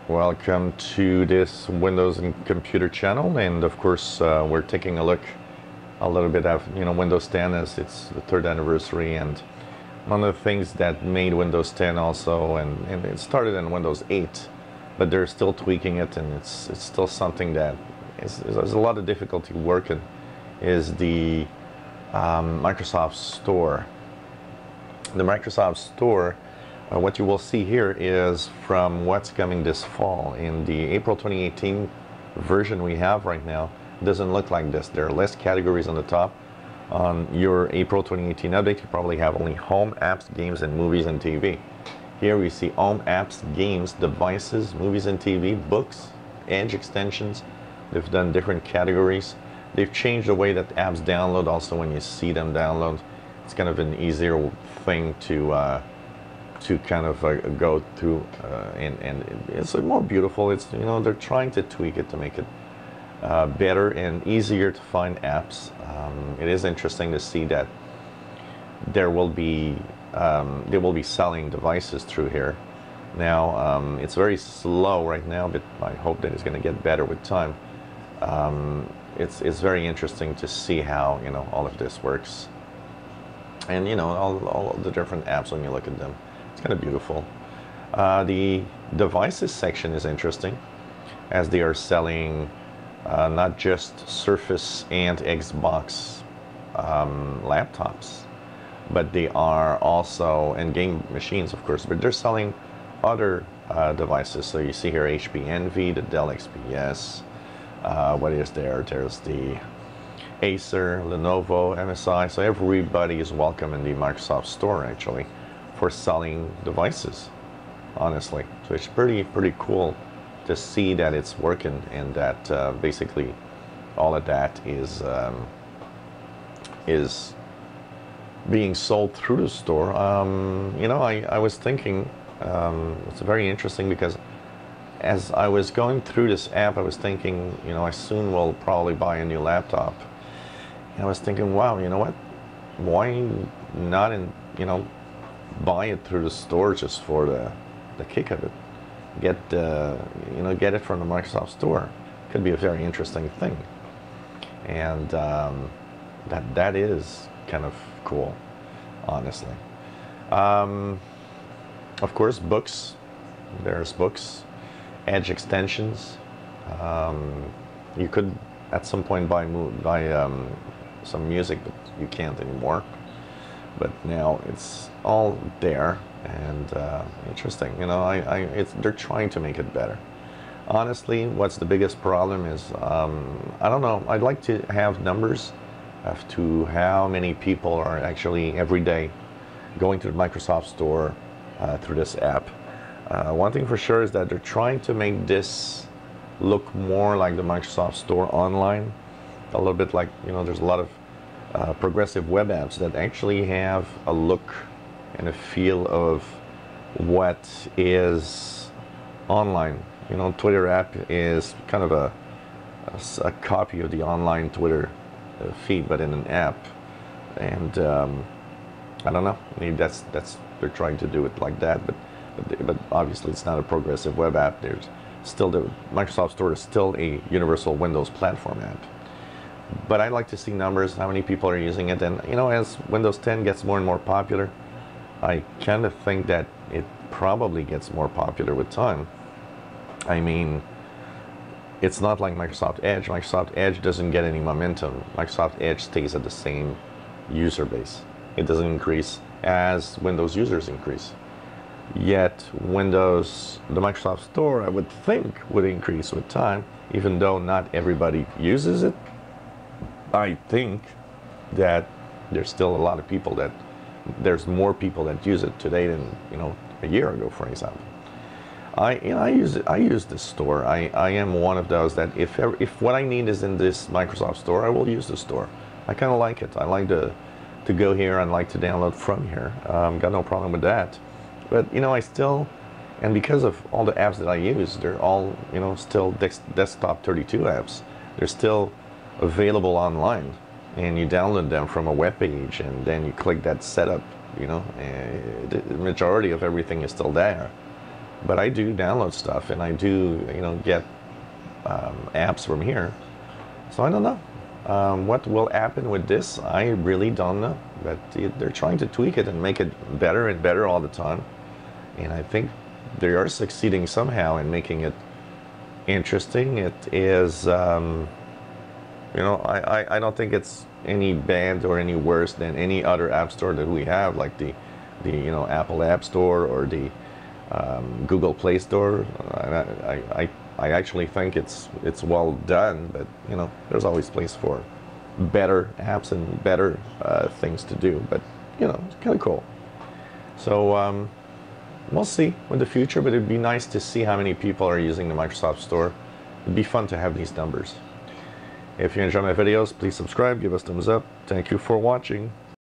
Welcome to this Windows and Computer channel, and of course we're taking a look a little bit at Windows 10 as it's the third anniversary, and one of the things that made Windows 10 also, and it started in Windows 8, but they're still tweaking it, and it's still something that there's a lot of difficulty working, is the Microsoft Store. The Microsoft Store, what you will see here is from what's coming this fall. In the April 2018 version we have right now, it doesn't look like this. There are less categories on the top. On your April 2018 update, you probably have only home, apps, games, and movies and TV. Here we see home, apps, games, devices, movies and TV, books, Edge extensions. They've done different categories. They've changed the way that apps download also when you see them download. It's kind of an easier thing to kind of go through, and it's more beautiful. It's they're trying to tweak it to make it better and easier to find apps. It is interesting to see that they will be selling devices through here. Now it's very slow right now, but I hope that it's going to get better with time. It's very interesting to see how all of this works, and all the different apps when you look at them. It's kind of beautiful. The devices section is interesting, as they are selling not just Surface and Xbox laptops, but they are also, and game machines of course, but they're selling other devices. So you see here HP Envy, the Dell XPS, what is there? There's the Acer, Lenovo, MSI. So everybody is welcome in the Microsoft Store actually for selling devices, honestly. So it's pretty cool to see that it's working, and that basically all of that is being sold through the store. I was thinking it's very interesting, because as I was going through this app, I was thinking, I soon will probably buy a new laptop. And I was thinking, wow, you know what? Why not buy it through the store just for the kick of it? Get it from the Microsoft Store. Could be a very interesting thing, and that is kind of cool, honestly. Of course, books. There's books, Edge extensions. You could at some point buy some music, but you can't anymore. But now it's all there, and interesting. They're trying to make it better. Honestly, what's the biggest problem is, I don't know. I'd like to have numbers as to how many people are actually every day going to the Microsoft Store through this app. One thing for sure is that they're trying to make this look more like the Microsoft Store online, a little bit like there's a lot of progressive web apps that actually have a look and a feel of what is online. Twitter app is kind of a copy of the online Twitter feed, but in an app. And I don't know, maybe that's they're trying to do it like that, but obviously it's not a progressive web app. There's still the Microsoft Store is still a universal Windows platform app. But I'd like to see numbers, how many people are using it, and as Windows 10 gets more and more popular, I kind of think that it probably gets more popular with time. I mean, it's not like Microsoft Edge. Microsoft Edge doesn't get any momentum. Microsoft Edge stays at the same user base. It doesn't increase as Windows users increase. Yet the Microsoft Store, I would think, would increase with time, even though not everybody uses it. I think that there's still a lot of people there's more people that use it today than a year ago, for example. I use this store. I am one of those that if what I need is in this Microsoft Store, I will use the store. I kind of like it. I like to go here and like to download from here. Got no problem with that. But I still, and because of all the apps that I use, they're all still desktop 32 apps. They're still available online, and you download them from a web page, and then you click that setup. The majority of everything is still there. but I do download stuff, and I do, you know, get apps from here. So I don't know. What will happen with this, I really don't know. But they're trying to tweak it and make it better and better all the time. And I think they are succeeding somehow in making it interesting. It is, you know, I don't think it's any bad or any worse than any other app store that we have, like the you know, Apple App Store or the Google Play Store. I actually think it's well done, but you know, there's always place for better apps and better things to do. But you know, it's kind of cool. So we'll see with the future, but it'd be nice to see how many people are using the Microsoft Store. It'd be fun to have these numbers. If you enjoy my videos, please subscribe, give us thumbs up. Thank you for watching.